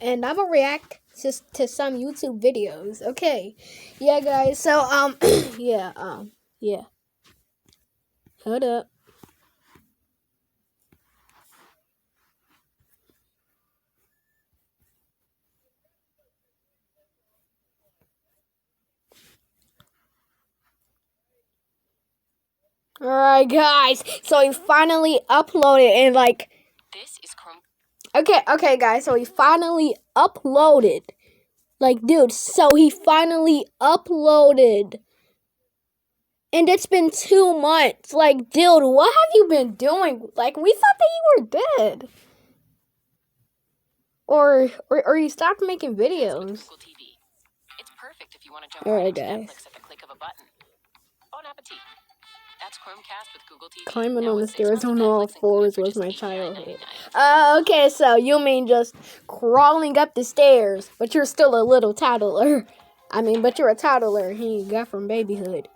and I'm gonna react to some YouTube videos. Okay, yeah, guys. So yeah. Hold up. All right, guys. So he finally uploaded and like. This is Chrome. Okay, guys. So he finally uploaded. Like, dude. So he finally uploaded. And it's been 2 months. Like, dude, what have you been doing? Like, we thought that you were dead. Or you stopped making videos. Google TV. It's perfect if you want to jump Alright, right into guys. Netflix at the click of a button. Bon appetit. That's Chromecast with Google TV. Climbing Now on the with 6 stairs months of on Netflix all included fours for was just my $89.99. childhood. Okay, so you mean just crawling up the stairs, but you're still a little toddler. I mean, but you're a toddler he got from babyhood.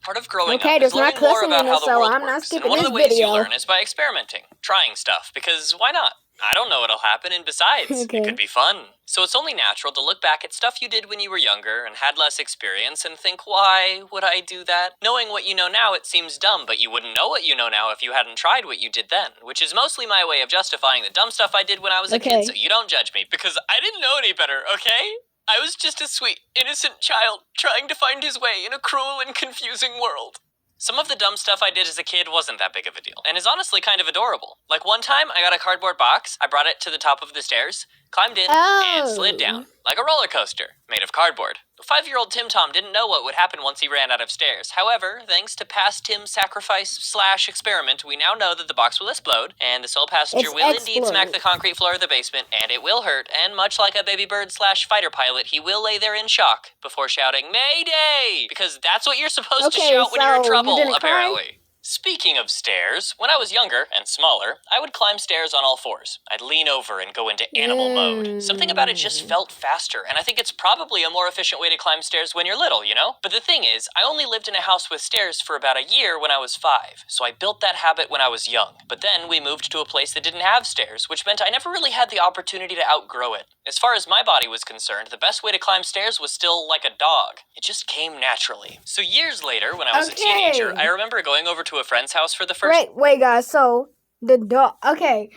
Part of growing Okay, up there's is learning not more cussing about in how this, the so world I'm not works. And skipping one of this the ways you video. learn is by experimenting, trying stuff, because why not? I don't know what'll happen, and besides, Okay. it could be fun. So it's only natural to look back at stuff you did when you were younger and had less experience and think, why would I do that? Knowing what you know now, it seems dumb, but you wouldn't know what you know now if you hadn't tried what you did then, which is mostly my way of justifying the dumb stuff I did when I was a Okay. kid, so you don't judge me, because I didn't know any better, okay? I was just a sweet, innocent child trying to find his way in a cruel and confusing world. Some of the dumb stuff I did as a kid wasn't that big of a deal, and is honestly kind of adorable. Like one time, I got a cardboard box, I brought it to the top of the stairs, climbed in, and slid down, like a roller coaster, made of cardboard. 5-year-old TimTom didn't know what would happen once he ran out of stairs. However, thanks to past Tim's sacrifice/experiment, we now know that the box will explode, and the sole passenger will indeed smack the concrete floor of the basement, and it will hurt, and much like a baby bird/fighter pilot, he will lay there in shock before shouting, "Mayday!" Because that's what you're supposed to shout when you're in trouble, apparently. Speaking of stairs, when I was younger and smaller, I would climb stairs on all fours. I'd lean over and go into animal mode. Something about it just felt faster, and I think it's probably a more efficient way to climb stairs when you're little, you know? But the thing is, I only lived in a house with stairs for about a year when I was 5, so I built that habit when I was young. But then we moved to a place that didn't have stairs, which meant I never really had the opportunity to outgrow it. As far as my body was concerned, the best way to climb stairs was still like a dog. It just came naturally. So years later, when I was a teenager, I remember going over to a friend's house for the first... Wait, guys, so the dog... Okay,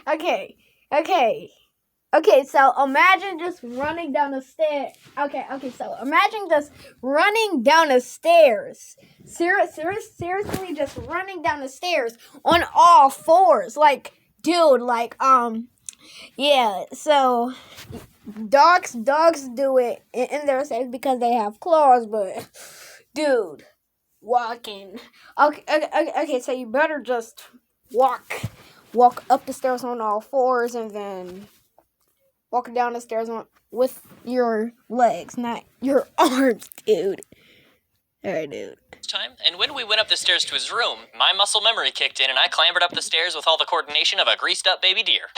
so imagine just running down the stairs. Okay, so imagine just running down the stairs. Seriously, just running down the stairs on all fours. Like, dude, yeah, so... Dogs do it in their stairs because they have claws, but... Dude... Walking. Okay, so you better just walk up the stairs on all fours and then walk down the stairs with your legs, not your arms, dude. Alright, dude. Time, and when we went up the stairs to his room, my muscle memory kicked in and I clambered up the stairs with all the coordination of a greased up baby deer.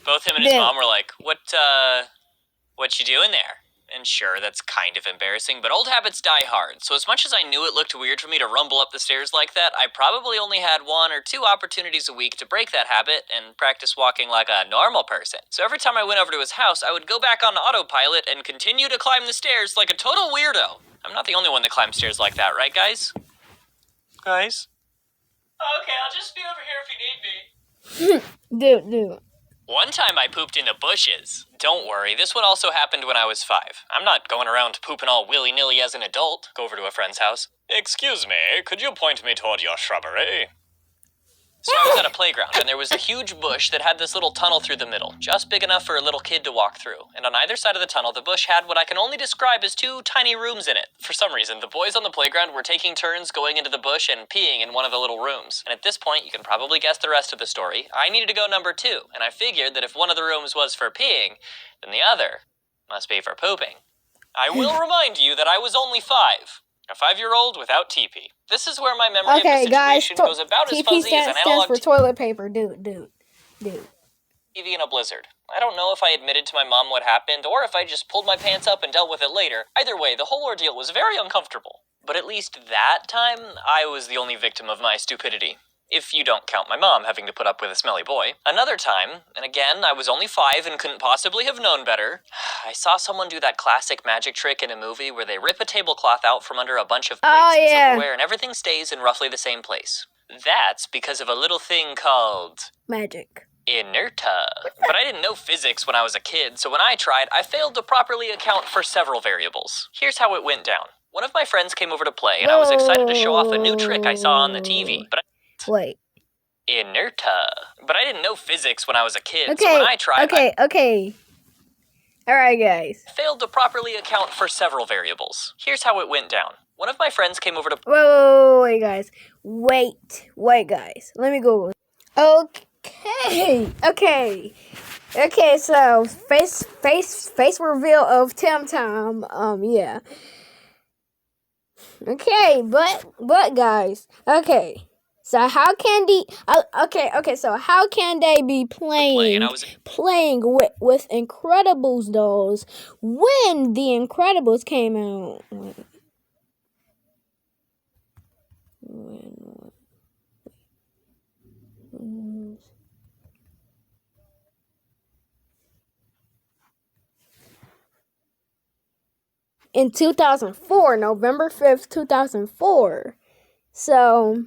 Both him and his mom were like, what you doing there? And sure, that's kind of embarrassing, but old habits die hard, so as much as I knew it looked weird for me to rumble up the stairs like that, I probably only had 1 or 2 opportunities a week to break that habit and practice walking like a normal person. So every time I went over to his house, I would go back on autopilot and continue to climb the stairs like a total weirdo. I'm not the only one that climbs stairs like that, right, guys? Guys? Okay, I'll just be over here if you need me. Dude. One time I pooped in the bushes. Don't worry, this one also happened when I was 5. I'm not going around pooping all willy-nilly as an adult. Go over to a friend's house. Excuse me, could you point me toward your shrubbery? So I was at a playground, and there was a huge bush that had this little tunnel through the middle, just big enough for a little kid to walk through. And on either side of the tunnel, the bush had what I can only describe as 2 tiny rooms in it. For some reason, the boys on the playground were taking turns going into the bush and peeing in one of the little rooms. And at this point, you can probably guess the rest of the story. I needed to go number 2, and I figured that if one of the rooms was for peeing, then the other must be for pooping. I will remind you that I was only 5. A 5-year-old without TP. This is where my memory of the situation goes about as fuzzy as an analog for toilet paper, dude. TV in a blizzard. I don't know if I admitted to my mom what happened, or if I just pulled my pants up and dealt with it later. Either way, the whole ordeal was very uncomfortable. But at least that time, I was the only victim of my stupidity. If you don't count my mom having to put up with a smelly boy. Another time, and again, I was only 5 and couldn't possibly have known better, I saw someone do that classic magic trick in a movie where they rip a tablecloth out from under a bunch of plates and silverware and everything stays in roughly the same place. That's because of a little thing called... magic. Inerta. But I didn't know physics when I was a kid, so when I tried, I failed to properly account for several variables. Here's how it went down. One of my friends came over to play, and I was excited to show off a new trick I saw on the TV. But wait. Inerta. But I didn't know physics when I was a kid, so when I tried... Okay. Alright, guys. I failed to properly account for several variables. Here's how it went down. One of my friends came over to... Wait, guys. Wait, guys. Let me go. Okay, so face reveal of TimTom. Yeah. Okay, but guys. Okay. So how can so how can they be playing with Incredibles dolls when the Incredibles came out? In 2004, November 5th, 2004. So,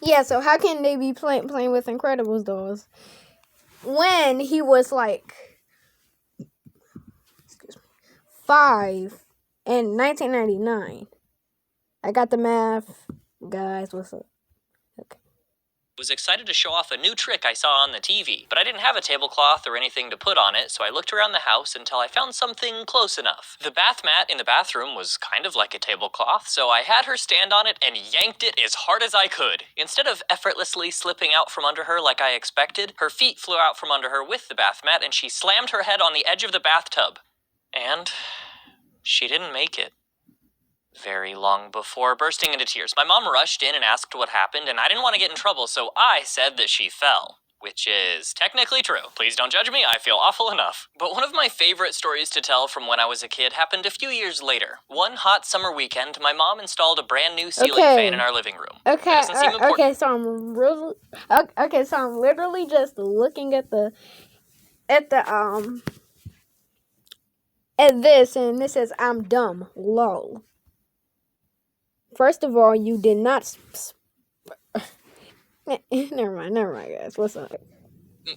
yeah, so how can they be playing with Incredibles dolls when he was like 5 in 1999? I got the math. Guys, what's up? Okay. Was excited to show off a new trick I saw on the TV, but I didn't have a tablecloth or anything to put on it, so I looked around the house until I found something close enough. The bath mat in the bathroom was kind of like a tablecloth, so I had her stand on it and yanked it as hard as I could. Instead of effortlessly slipping out from under her like I expected, her feet flew out from under her with the bath mat and she slammed her head on the edge of the bathtub. And she didn't make it. Very long before bursting into tears. My mom rushed in and asked what happened, and I didn't want to get in trouble, so I said that she fell. Which is technically true. Please don't judge me, I feel awful enough. But one of my favorite stories to tell from when I was a kid happened a few years later. One hot summer weekend, my mom installed a brand new ceiling fan in our living room. So I'm literally just looking at this, and this says I'm dumb. Lol. First of all, you did not. Never mind, guys. What's up?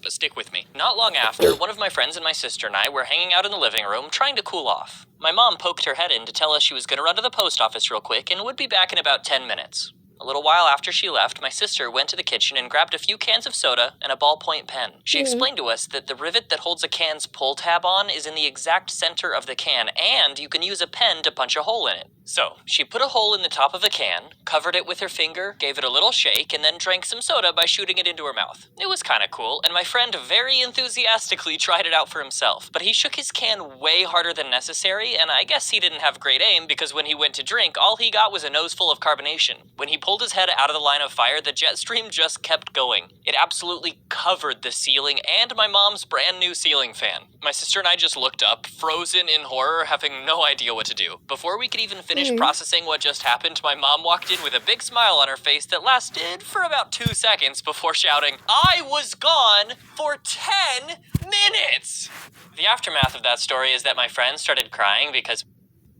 But stick with me. Not long after, one of my friends and my sister and I were hanging out in the living room trying to cool off. My mom poked her head in to tell us she was going to run to the post office real quick and would be back in about 10 minutes. A little while after she left, my sister went to the kitchen and grabbed a few cans of soda and a ballpoint pen. She explained to us that the rivet that holds a can's pull tab on is in the exact center of the can, and you can use a pen to punch a hole in it. So, she put a hole in the top of the can, covered it with her finger, gave it a little shake, and then drank some soda by shooting it into her mouth. It was kinda cool, and my friend very enthusiastically tried it out for himself. But he shook his can way harder than necessary, and I guess he didn't have great aim because when he went to drink, all he got was a nose full of carbonation. When he pulled his head out of the line of fire, the jet stream just kept going. It absolutely covered the ceiling and my mom's brand new ceiling fan. My sister and I just looked up, frozen in horror, having no idea what to do. Before we could even finish processing what just happened, my mom walked in with a big smile on her face that lasted for about 2 seconds before shouting, "I was gone for 10 minutes!" The aftermath of that story is that my friend started crying because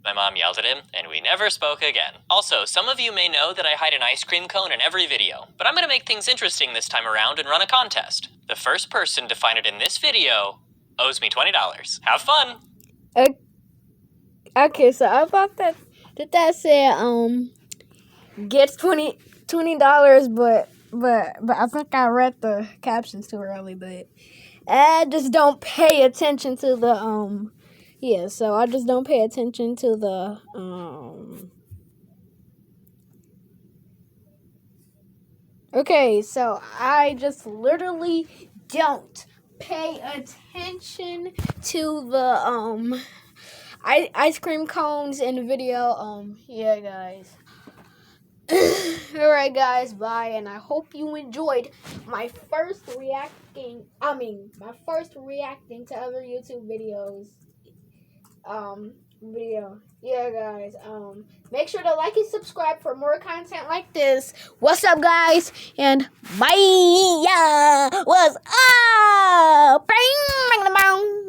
my mom yelled at him, and we never spoke again. Also, some of you may know that I hide an ice cream cone in every video, but I'm gonna make things interesting this time around and run a contest. The first person to find it in this video owes me $20. Have fun! Okay, so I thought that said gets $20, but I think I read the captions too early, but I just don't pay attention to the so I just don't pay attention to the okay, so I just literally don't pay attention to the ice cream cones in the video. Yeah, guys. Alright, guys, bye, and I hope you enjoyed my first reacting to other YouTube videos. Video. Yeah, guys. Make sure to like and subscribe for more content like this. What's up, guys? And bye. Yeah. What's up? Bang, bang, bang.